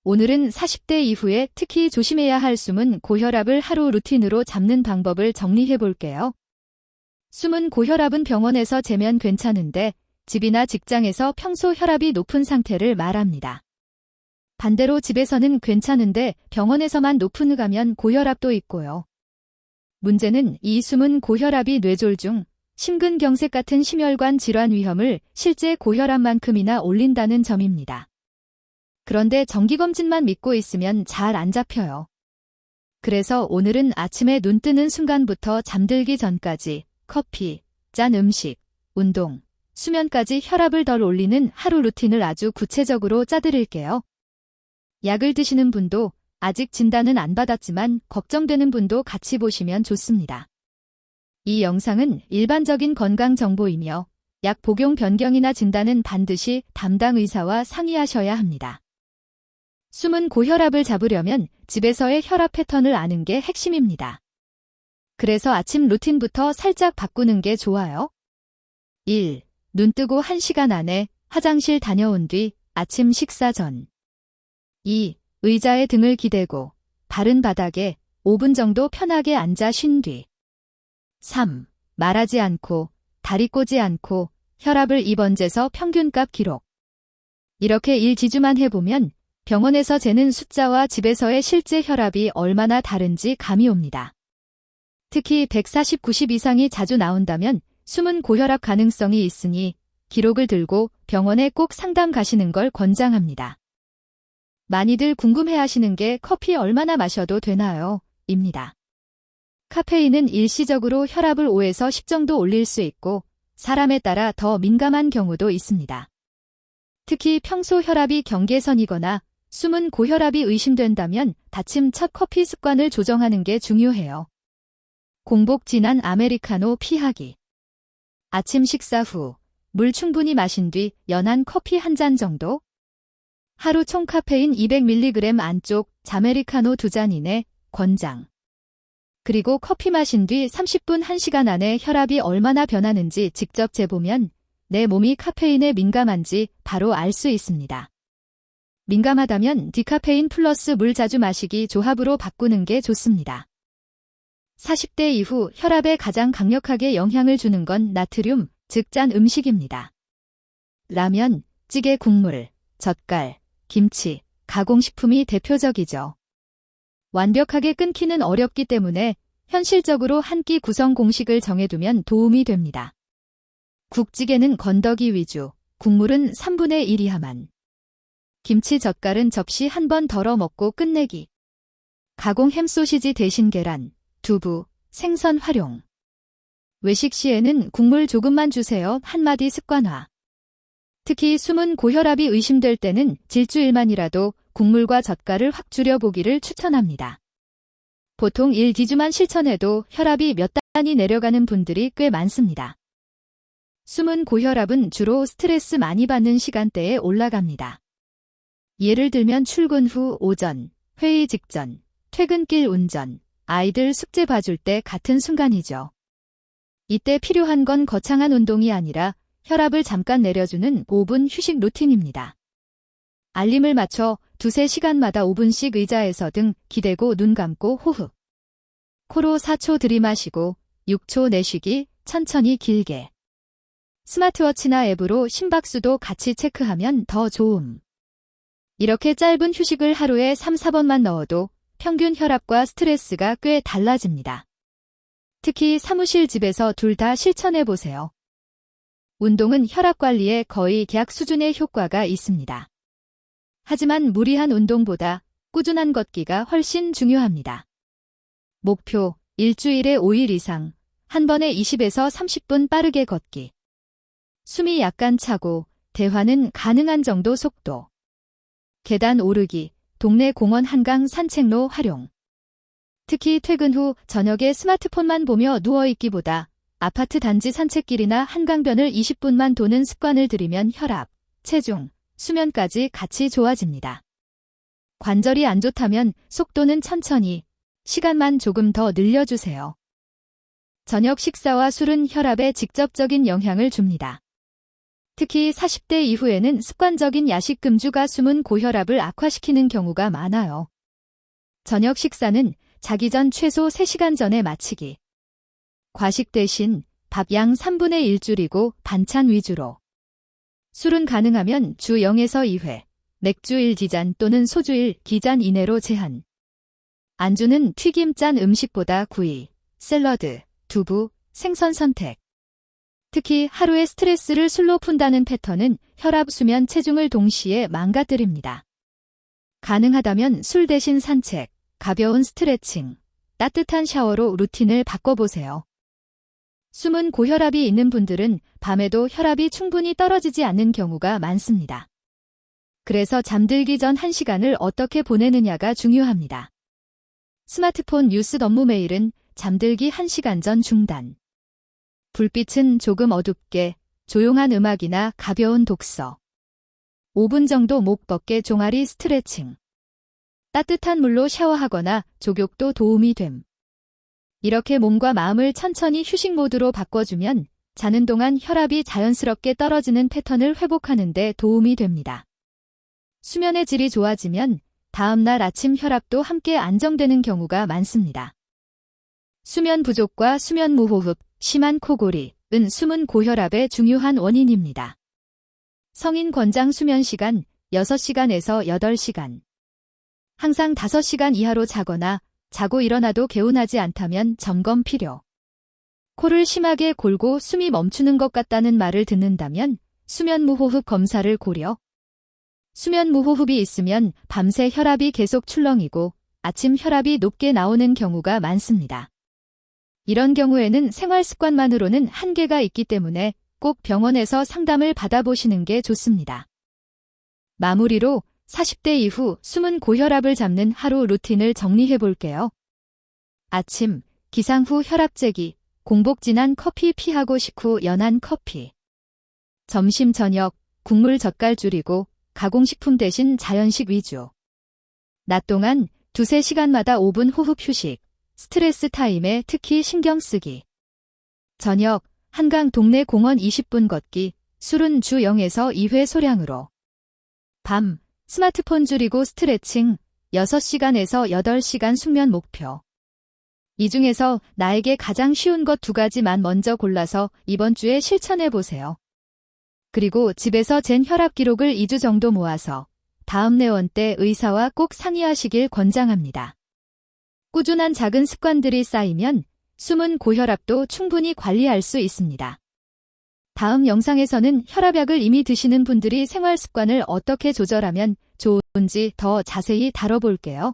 오늘은 40대 이후에 특히 조심해야 할 숨은 고혈압을 하루 루틴으로 잡는 방법을 정리해 볼게요. 숨은 고혈압은 병원에서 재면 괜찮은데 집이나 직장에서 평소 혈압이 높은 상태를 말합니다. 반대로 집에서는 괜찮은데 병원에서만 높은 가면 고혈압도 있고요. 문제는 이 숨은 고혈압이 뇌졸중, 심근경색 같은 심혈관 질환 위험을 실제 고혈압만큼이나 올린다는 점입니다. 그런데 정기검진만 믿고 있으면 잘 안 잡혀요. 그래서 오늘은 아침에 눈 뜨는 순간부터 잠들기 전까지 커피, 짠 음식, 운동, 수면까지 혈압을 덜 올리는 하루 루틴을 아주 구체적으로 짜드릴게요. 약을 드시는 분도 아직 진단은 안 받았지만 걱정되는 분도 같이 보시면 좋습니다. 이 영상은 일반적인 건강 정보이며 약 복용 변경이나 진단은 반드시 담당 의사와 상의하셔야 합니다. 숨은 고혈압을 잡으려면 집에서의 혈압 패턴을 아는 게 핵심입니다. 그래서 아침 루틴부터 살짝 바꾸는 게 좋아요. 1. 눈 뜨고 1시간 안에 화장실 다녀온 뒤 아침 식사 전. 2. 의자에 등을 기대고 바른 바닥에 5분 정도 편하게 앉아 쉰 뒤. 3. 말하지 않고 다리 꼬지 않고 혈압을 입원재서 평균값 기록. 이렇게 1지주만 해보면 병원에서 재는 숫자와 집에서의 실제 혈압이 얼마나 다른지 감이 옵니다. 특히 140, 90 이상이 자주 나온다면 숨은 고혈압 가능성이 있으니 기록을 들고 병원에 꼭 상담 가시는 걸 권장합니다. 많이들 궁금해하시는 게 커피 얼마나 마셔도 되나요? 입니다. 카페인은 일시적으로 혈압을 5에서 10 정도 올릴 수 있고 사람에 따라 더 민감한 경우도 있습니다. 특히 평소 혈압이 경계선이거나 숨은 고혈압이 의심된다면 다침 첫 커피 습관을 조정하는 게 중요해요. 공복 진한 아메리카노 피하기. 아침 식사 후 물 충분히 마신 뒤 연한 커피 한 잔 정도? 하루 총 카페인 200mg 안쪽 자메리카노 2잔 이내 권장. 그리고 커피 마신 뒤 30분 1시간 안에 혈압이 얼마나 변하는지 직접 재보면 내 몸이 카페인에 민감한지 바로 알 수 있습니다. 민감하다면 디카페인 플러스 물 자주 마시기 조합으로 바꾸는 게 좋습니다. 40대 이후 혈압에 가장 강력하게 영향을 주는 건 나트륨, 즉 짠 음식입니다. 라면, 찌개 국물, 젓갈, 김치, 가공식품이 대표적이죠. 완벽하게 끊기는 어렵기 때문에 현실적으로 한 끼 구성 공식을 정해두면 도움이 됩니다. 국찌개는 건더기 위주, 국물은 3분의 1 이하만. 김치 젓갈은 접시 한 번 덜어 먹고 끝내기. 가공 햄 소시지 대신 계란, 두부, 생선 활용. 외식 시에는 국물 조금만 주세요. 한마디 습관화. 특히 숨은 고혈압이 의심될 때는 일주일만이라도 국물과 젓갈을 확 줄여보기를 추천합니다. 보통 1기주만 실천해도 혈압이 몇 단위 내려가는 분들이 꽤 많습니다. 숨은 고혈압은 주로 스트레스 많이 받는 시간대에 올라갑니다. 예를 들면 출근 후 오전, 회의 직전, 퇴근길 운전, 아이들 숙제 봐줄 때 같은 순간이죠. 이때 필요한 건 거창한 운동이 아니라 혈압을 잠깐 내려주는 5분 휴식 루틴입니다. 알림을 맞춰 2-3시간마다 5분씩 의자에서 등 기대고 눈 감고 호흡. 코로 4초 들이마시고 6초 내쉬기, 천천히 길게. 스마트워치나 앱으로 심박수도 같이 체크하면 더 좋음. 이렇게 짧은 휴식을 하루에 3-4번만 넣어도 평균 혈압과 스트레스가 꽤 달라집니다. 특히 사무실 집에서 둘 다 실천해보세요. 운동은 혈압 관리에 거의 계약 수준의 효과가 있습니다. 하지만 무리한 운동보다 꾸준한 걷기가 훨씬 중요합니다. 목표, 일주일에 5일 이상, 한 번에 20에서 30분 빠르게 걷기. 숨이 약간 차고 대화는 가능한 정도 속도. 계단 오르기, 동네 공원 한강 산책로 활용. 특히 퇴근 후 저녁에 스마트폰만 보며 누워있기보다 아파트 단지 산책길이나 한강변을 20분만 도는 습관을 들이면 혈압, 체중, 수면까지 같이 좋아집니다. 관절이 안 좋다면 속도는 천천히, 시간만 조금 더 늘려주세요. 저녁 식사와 술은 혈압에 직접적인 영향을 줍니다. 특히 40대 이후에는 습관적인 야식 금주가 숨은 고혈압을 악화시키는 경우가 많아요. 저녁 식사는 자기 전 최소 3시간 전에 마치기. 과식 대신 밥 양 3분의 1 줄이고 반찬 위주로. 술은 가능하면 주 0에서 2회, 맥주 1기잔 또는 소주 1기잔 이내로 제한. 안주는 튀김 짠 음식보다 구이, 샐러드, 두부, 생선 선택. 특히 하루의 스트레스를 술로 푼다는 패턴은 혈압, 수면, 체중을 동시에 망가뜨립니다. 가능하다면 술 대신 산책, 가벼운 스트레칭, 따뜻한 샤워로 루틴을 바꿔보세요. 숨은 고혈압이 있는 분들은 밤에도 혈압이 충분히 떨어지지 않는 경우가 많습니다. 그래서 잠들기 전 1시간을 어떻게 보내느냐가 중요합니다. 스마트폰 뉴스 업무 메일은 잠들기 1시간 전 중단. 불빛은 조금 어둡게, 조용한 음악이나 가벼운 독서. 5분 정도 목 벗게 종아리 스트레칭. 따뜻한 물로 샤워하거나 족욕도 도움이 됨. 이렇게 몸과 마음을 천천히 휴식 모드로 바꿔주면 자는 동안 혈압이 자연스럽게 떨어지는 패턴을 회복하는 데 도움이 됩니다. 수면의 질이 좋아지면 다음날 아침 혈압도 함께 안정되는 경우가 많습니다. 수면 부족과 수면 무호흡, 심한 코골이은 숨은 고혈압의 중요한 원인입니다. 성인 권장 수면 시간 6시간에서 8시간. 항상 5시간 이하로 자거나 자고 일어나도 개운하지 않다면 점검 필요. 코를 심하게 골고 숨이 멈추는 것 같다는 말을 듣는다면 수면 무호흡 검사를 고려. 수면 무호흡이 있으면 밤새 혈압이 계속 출렁이고 아침 혈압이 높게 나오는 경우가 많습니다. 이런 경우에는 생활 습관만으로는 한계가 있기 때문에 꼭 병원에서 상담을 받아보시는 게 좋습니다. 마무리로 40대 이후 숨은 고혈압을 잡는 하루 루틴을 정리해 볼게요. 아침, 기상 후 혈압 재기, 공복 진한 커피 피하고 식후 연한 커피. 점심 저녁, 국물 젓갈 줄이고 가공식품 대신 자연식 위주. 낮 동안 2-3시간마다 5분 호흡 휴식, 스트레스 타임에 특히 신경 쓰기. 저녁, 한강 동네 공원 20분 걷기, 술은 주 0에서 2회 소량으로. 밤, 스마트폰 줄이고 스트레칭, 6시간에서 8시간 숙면 목표. 이 중에서 나에게 가장 쉬운 것 2가지만 먼저 골라서 이번 주에 실천해 보세요. 그리고 집에서 잰 혈압 기록을 2주 정도 모아서 다음 내원 때 의사와 꼭 상의하시길 권장합니다. 꾸준한 작은 습관들이 쌓이면 숨은 고혈압도 충분히 관리할 수 있습니다. 다음 영상에서는 혈압약을 이미 드시는 분들이 생활 습관을 어떻게 조절하면 좋은지 더 자세히 다뤄볼게요.